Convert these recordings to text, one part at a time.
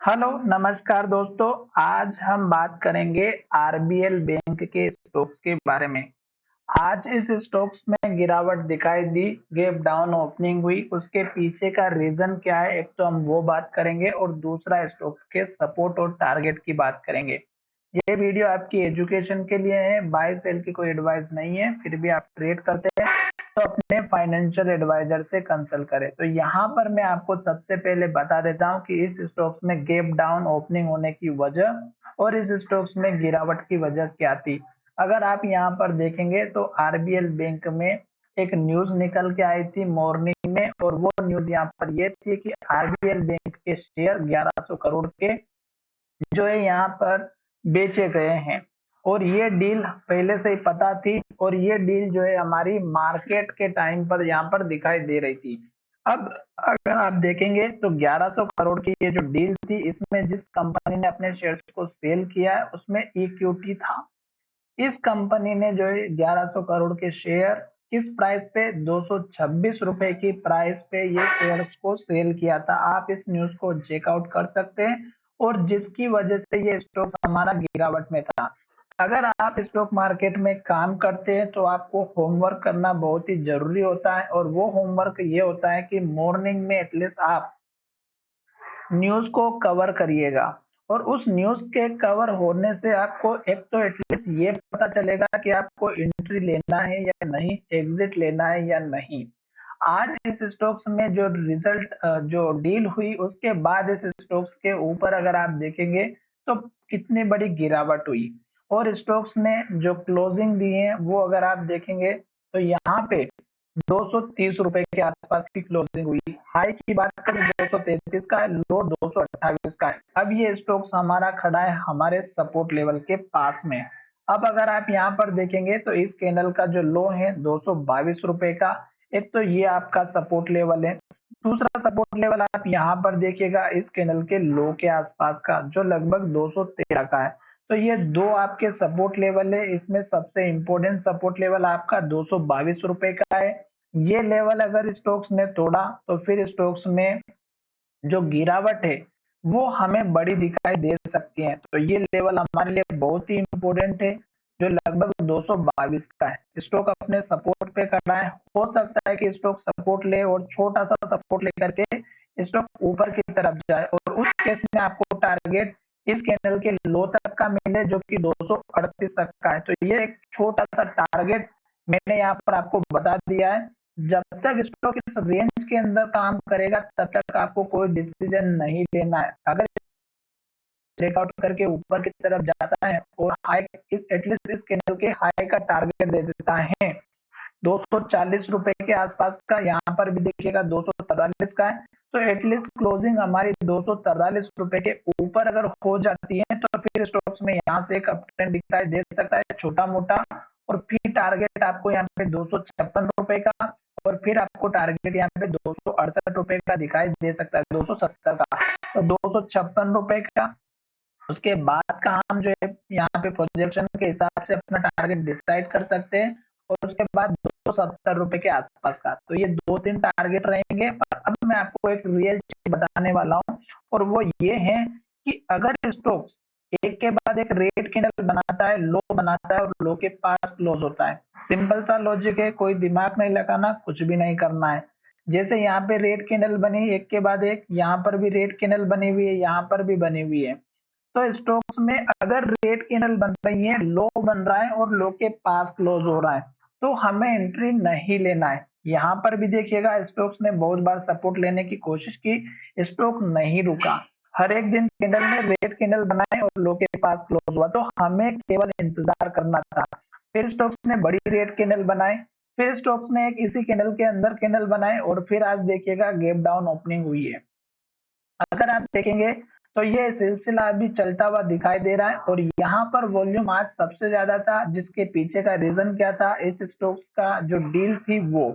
Hello नमस्कार दोस्तों। आज हम बात करेंगे आरबीएल बैंक के स्टॉक्स के बारे में। आज इस स्टॉक्स में गिरावट दिखाई दी, गैप डाउन ओपनिंग हुई, उसके पीछे का रीजन क्या है, एक तो हम वो बात करेंगे और दूसरा स्टॉक्स के सपोर्ट और टारगेट की बात करेंगे। ये वीडियो आपकी एजुकेशन के लिए है, बाय सेल की कोई एडवाइस नहीं है। फिर भी आप ट्रेड करते हैं तो अपने फाइनेंशियल एडवाइजर से कंसल्ट करें। तो यहाँ पर मैं आपको सबसे पहले बता देता हूँ कि इस स्टॉक्स में गैप डाउन ओपनिंग होने की वजह और इस स्टॉक्स में गिरावट की वजह क्या थी। अगर आप यहाँ पर देखेंगे तो आरबीएल बैंक में एक न्यूज निकल के आई थी मॉर्निंग में, और वो न्यूज यहाँ पर ये थी कि आरबीएल बैंक के शेयर 1100 करोड़ के जो है यहाँ पर बेचे गए हैं। और ये डील पहले से ही पता थी, और ये डील जो है हमारी मार्केट के टाइम पर यहाँ पर दिखाई दे रही थी। अब अगर आप देखेंगे तो 1100 करोड़ की ये जो डील थी, इसमें जिस कंपनी ने अपने शेयर्स को सेल किया है उसमें इक्विटी था। इस कंपनी ने जो है 1100 करोड़ के शेयर किस प्राइस पे, 226 रुपए की प्राइस पे ये शेयर्स को सेल किया था। आप इस न्यूज को चेकआउट कर सकते हैं, और जिसकी वजह से ये स्टॉक हमारा गिरावट में था। अगर आप स्टॉक मार्केट में काम करते हैं तो आपको होमवर्क करना बहुत ही जरूरी होता है, और वो होमवर्क ये होता है कि मॉर्निंग में एटलीस्ट आप न्यूज को कवर करिएगा। और उस न्यूज के कवर होने से आपको एक तो एटलीस्ट ये पता चलेगा कि आपको एंट्री लेना है या नहीं, एग्जिट लेना है या नहीं। आज इस स्टॉक्स में जो रिजल्ट जो डील हुई उसके बाद इस स्टॉक्स के ऊपर अगर आप देखेंगे तो कितनी बड़ी गिरावट हुई। और स्टॉक्स ने जो क्लोजिंग दी है वो अगर आप देखेंगे तो यहाँ पे 230 रुपए के आसपास की क्लोजिंग हुई। हाई की बात करें 233 का है, लो 228 का है। अब ये स्टॉक्स हमारा खड़ा है हमारे सपोर्ट लेवल के पास में। अब अगर आप यहाँ पर देखेंगे तो इस कैंडल का जो लो है 222 रुपए का, एक तो ये आपका सपोर्ट लेवल है। दूसरा सपोर्ट लेवल आप यहाँ पर देखिएगा इस कैंडल के लो के आसपास का, जो लगभग 213 का है। तो ये दो आपके सपोर्ट लेवल है। इसमें सबसे इंपॉर्टेंट सपोर्ट लेवल आपका 222 रुपए का है। ये लेवल अगर स्टॉक्स ने तोड़ा तो फिर स्टॉक्स में जो गिरावट है वो हमें बड़ी दिखाई दे सकती है। तो ये लेवल हमारे लिए बहुत ही इंपॉर्टेंट है, जो लगभग 222 का है। स्टॉक अपने सपोर्ट पे खड़ा है। हो सकता है कि स्टॉक सपोर्ट ले और छोटा सा सपोर्ट लेकर के स्टॉक ऊपर की तरफ जाए, और उस केस में आपको टारगेट इस कैंडल के लो तक का मिले, जो कि 238 तक का है। तो ये एक छोटा सा टारगेट मैंने यहाँ पर आपको बता दिया है। जब तक स्टॉक इस रेंज के अंदर काम करेगा तब तक आपको कोई डिसीजन नहीं लेना है। अगर ब्रेकआउट करके ऊपर की तरफ जाता है और हाई इस एटलीस्ट इस कैंडल के हाई का टारगेट दे देता है 240 रुपए के आसपास का, यहाँ पर भी देखिएगा 243 का है। तो एटलीस्ट क्लोजिंग हमारी 243 रुपए के ऊपर अगर हो जाती है तो फिर स्टॉक्स में यहाँ से एक अप ट्रेंड दिखाई दे सकता है छोटा मोटा। और फिर टारगेट आपको यहाँ पे 256 रुपए का, और फिर आपको टारगेट यहाँ पे 268 रुपए का दिखाई दे सकता है, 270 का। तो 256 रुपए का, उसके बाद का हम जो है यहाँ पे प्रोजेक्शन के हिसाब से अपना टारगेट डिसाइड कर सकते हैं। और उसके बाद 270 रुपए के आसपास का, तो ये दो तीन टारगेट रहेंगे। पर अब मैं आपको एक रियल चीज बताने वाला हूँ, और वो ये है कि अगर स्टॉक्स एक के बाद एक रेड कैंडल बनाता है, लो बनाता है और लो के पास क्लोज होता है, सिंपल सा लॉजिक है, कोई दिमाग नहीं लगाना, कुछ भी नहीं करना है। जैसे यहाँ पे रेड कैंडल बनी एक के बाद एक, यहाँ पर भी रेड कैंडल बनी हुई है, यहाँ पर भी बनी हुई है। तो स्टॉक्स में अगर रेड कैंडल बन रही है, लो बन रहा है और लो के पास क्लोज हो रहा है, तो हमें एंट्री नहीं लेना है। यहाँ पर भी देखिएगा स्टॉक्स ने बहुत बार सपोर्ट लेने की कोशिश की, स्टॉक नहीं रुका। हर एक दिन कैंडल ने रेड कैंडल बनाए और लो के पास क्लोज हुआ, तो हमें केवल इंतजार करना था। फिर स्टॉक्स ने बड़ी रेड कैंडल बनाए, फिर स्टॉक्स ने एक इसी कैंडल के अंदर कैंडल बनाए, और फिर आज देखिएगा गैप डाउन ओपनिंग हुई है। अगर आप देखेंगे तो ये सिलसिला अभी चलता हुआ दिखाई दे रहा है, और यहाँ पर वॉल्यूम आज सबसे ज्यादा था। जिसके पीछे का रीजन क्या था, इस स्टॉक्स का जो डील थी वो।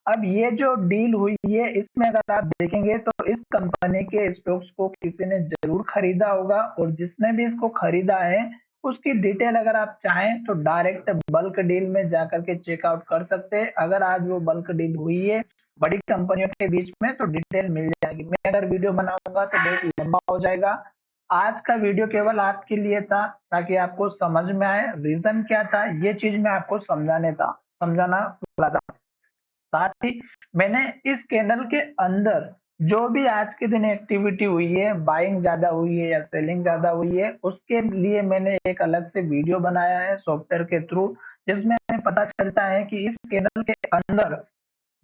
अब ये जो डील हुई है इसमें अगर आप देखेंगे तो इस कंपनी के स्टॉक्स को किसी ने जरूर खरीदा होगा, और जिसने भी इसको खरीदा है उसकी डिटेल अगर आप चाहें तो डायरेक्ट बल्क डील में जाकर के चेकआउट कर सकते हैं। अगर आज वो बल्क डील हुई है बड़ी कंपनियों के बीच में तो डिटेल मिल जाएगी। मैं अगर वीडियो बनाऊंगा तो बहुत लंबा हो जाएगा। आज का वीडियो केवल आपके लिए था ताकि आपको समझ में आए रीजन क्या था, ये चीज मैं आपको समझाना वाला था। साथ ही मैंने इस कैंडल के अंदर जो भी आज के दिन एक्टिविटी हुई है, बाइंग ज्यादा हुई है या सेलिंग ज्यादा हुई है, उसके लिए मैंने एक अलग से वीडियो बनाया है सॉफ्टवेयर के थ्रू, जिसमें हमें पता चलता है कि इस कैंडल के अंदर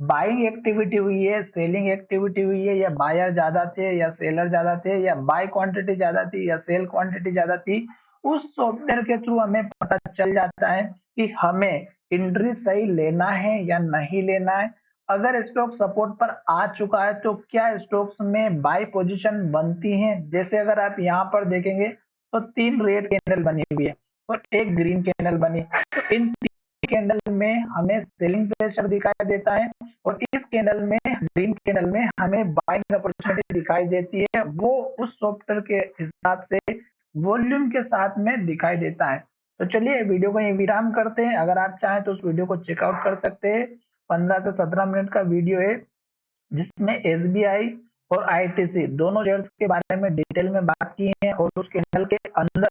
बाइंग एक्टिविटी हुई है, सेलिंग एक्टिविटी हुई है, या बायर ज्यादा थे या सेलर ज्यादा थे, या बाय क्वांटिटी ज्यादा थी या सेल क्वांटिटी ज्यादा थी। उस सॉफ्टवेयर के थ्रू हमें पता चल जाता है कि हमें एंट्री सही लेना है या नहीं लेना है। अगर स्टॉक सपोर्ट पर आ चुका है तो क्या स्टॉक्स में बाय पोजीशन बनती है। जैसे अगर आप यहाँ पर देखेंगे तो 3 रेड कैंडल बनी हुई है और एक ग्रीन कैंडल बनी, तो इन कैंडल में हमें सेलिंग प्रेशर दिखाई देता है और इस कैंडल में, ग्रीन कैंडल में, हमें बाइंग अपॉर्चुनिटी दिखाई देती है। वो उस सॉफ्टवेयर के हिसाब से वॉल्यूम के साथ में दिखाई देता है। तो चलिए वीडियो को ये विराम करते हैं। अगर आप चाहें तो उस वीडियो को चेकआउट कर सकते हैं। 15 से 17 मिनट का वीडियो है जिसमें एसबीआई और आईटीसी दोनों शेयर्स के बारे में डिटेल में बात की है और उस कैंडल के अंदर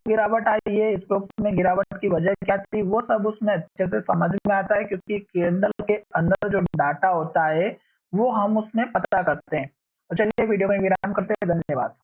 गिरावट आई है, स्टॉक्स में गिरावट की वजह क्या थी, वो सब उसमें अच्छे से समझ में आता है, क्योंकि कैंडल के अंदर जो डाटा होता है वो हम उसमें पता करते हैं। तो चलिए वीडियो में विराम करते हैं। धन्यवाद।